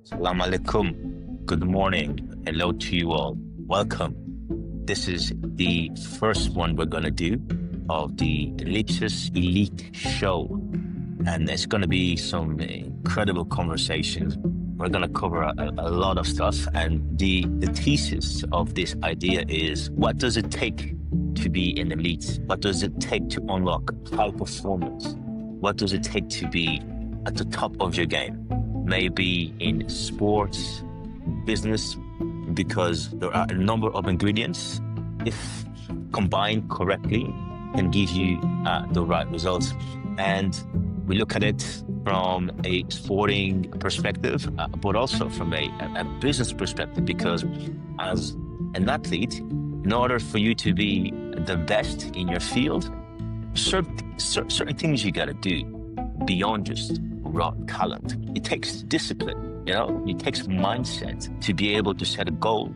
Salam alaikum. Good morning. Hello to you all. Welcome. This is the first one we're going to do of the Ellipsis Elite Show. And there's going to be some incredible conversations. We're going to cover a lot of stuff. And the thesis of this idea is, what does it take to be an elite? What does it take to unlock high performance? What does it take to be at the top of your game? Maybe in sports, business, because there are a number of ingredients, if combined correctly, can give you the right results. And we look at it from a sporting perspective, but also from a business perspective, because as an athlete, in order for you to be the best in your field, certain things you got to do beyond just raw talent. It takes discipline, it takes mindset to be able to set a goal,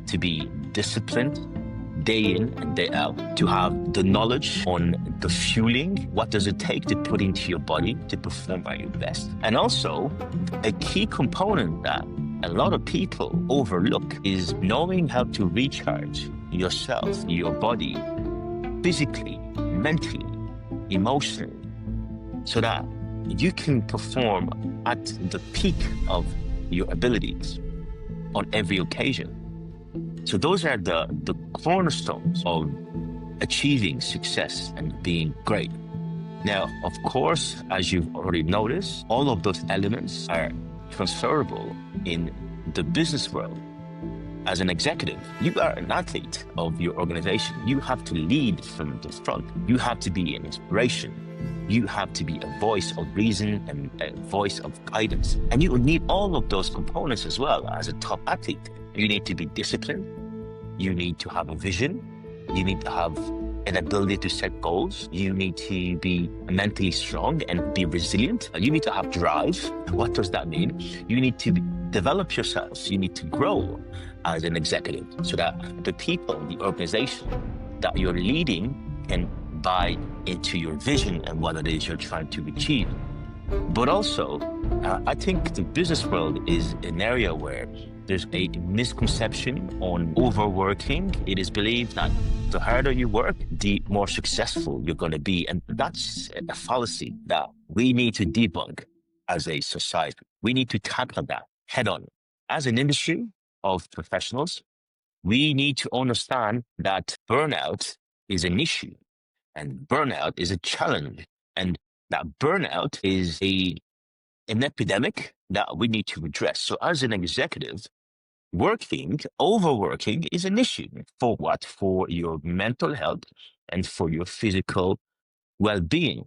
to be disciplined day in and day out, to have the knowledge on the fueling. What does it take to put into your body to perform at your best? And also, a key component that a lot of people overlook is knowing how to recharge yourself, your body, physically, mentally, emotionally, so that you can perform at the peak of your abilities on every occasion. So those are the cornerstones of achieving success and being great. Now, of course, as you've already noticed, all of those elements are transferable in the business world. As an executive, you are an athlete of your organization. You have to lead from the front. You have to be an inspiration. You have to be a voice of reason and a voice of guidance. And you will need all of those components as well as a top athlete. You need to be disciplined. You need to have a vision. You need to have an ability to set goals. You need to be mentally strong and be resilient. You need to have drive. What does that mean? You need to develop yourself. You need to grow as an executive so that the people, the organization that you're leading can buy into your vision and what it is you're trying to achieve. But also, I think the business world is an area where there's a misconception on overworking. It is believed that the harder you work, the more successful you're going to be. And that's a fallacy that we need to debunk as a society. We need to tackle that head on. As an industry of professionals, we need to understand that burnout is an issue and burnout is a challenge. And that burnout is an epidemic that we need to address. So as an executive, overworking is an issue. For what? For your mental health and for your physical well-being.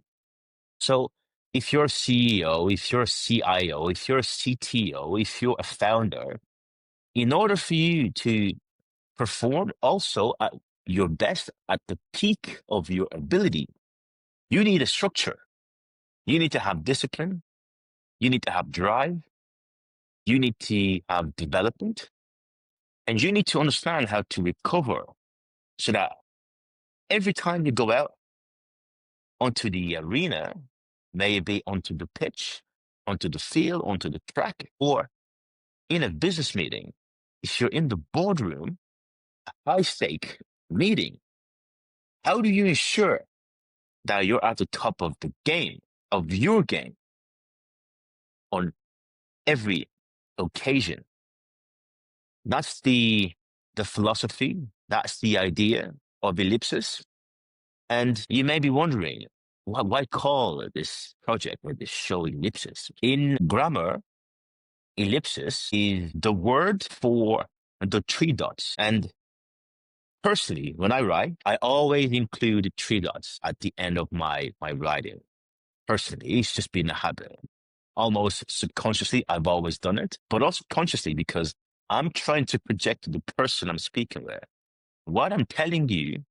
So if you're a CEO, if you're a CIO, if you're a CTO, if you're a founder, in order for you to perform also at your best, at the peak of your ability, you need a structure. You need to have discipline. You need to have drive. You need to have development. And you need to understand how to recover so that every time you go out onto the arena, maybe onto the pitch, onto the field, onto the track, or in a business meeting, if you're in the boardroom, a high-stake meeting, how do you ensure that you're at the top of the game, of your game, on every occasion? That's the philosophy. That's the idea of Ellipsis. And you may be wondering, why call this project or this show Ellipsis? In grammar, ellipsis is the word for the three dots. And personally, when I write, I always include three dots at the end of my writing. Personally, it's just been a habit. Almost subconsciously, I've always done it, but also consciously because I'm trying to project to the person I'm speaking with. What I'm telling you,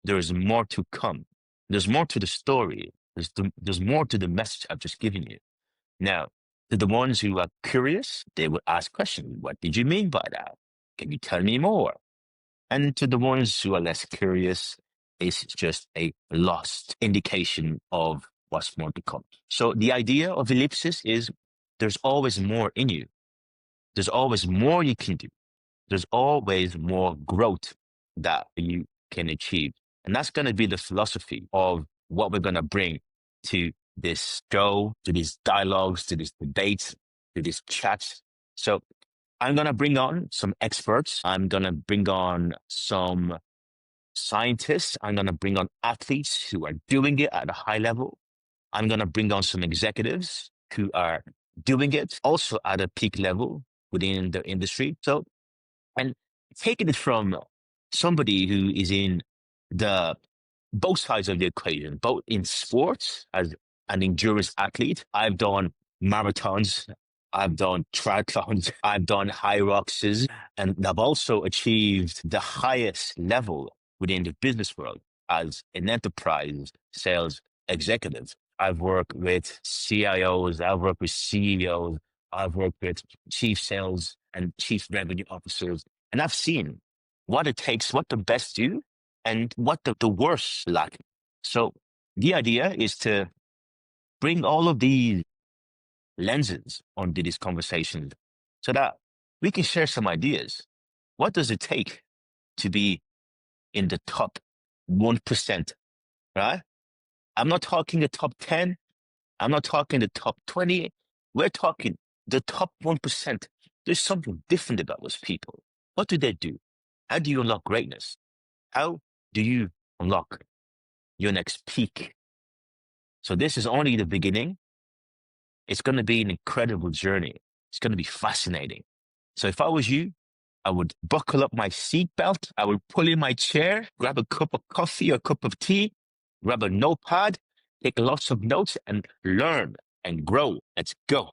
there's more to come. There's more to the story. There's more to the message I've just given you. Now, to the ones who are curious, they will ask questions. What did you mean by that? Can you tell me more? And to the ones who are less curious, it's just a lost indication of what's more to come. So the idea of ellipsis is there's always more in you. There's always more you can do. There's always more growth that you can achieve. And that's going to be the philosophy of what we're going to bring to this show, to these dialogues, to these debates, to these chats. So I'm going to bring on some experts. I'm going to bring on some scientists. I'm going to bring on athletes who are doing it at a high level. I'm going to bring on some executives who are doing it also at a peak level within the industry. So, and taking it from somebody who is in the both sides of the equation, both in sports as an endurance athlete. I've done marathons, I've done triathlons, I've done high roxes, and I've also achieved the highest level within the business world as an enterprise sales executive. I've worked with CIOs, I've worked with CEOs, I've worked with chief sales and chief revenue officers, and I've seen what it takes, what the best do, and what the worst lack. So the idea is to bring all of these lenses onto these conversations so that we can share some ideas. What does it take to be in the top 1%, right? I'm not talking the top 10. I'm not talking the top 20. We're talking the top 1%. There's something different about those people. What do they do? How do you unlock greatness? How do you unlock your next peak? So this is only the beginning. It's going to be an incredible journey. It's going to be fascinating. So if I was you, I would buckle up my seatbelt. I would pull in my chair, grab a cup of coffee or a cup of tea, grab a notepad, take lots of notes and learn and grow. Let's go.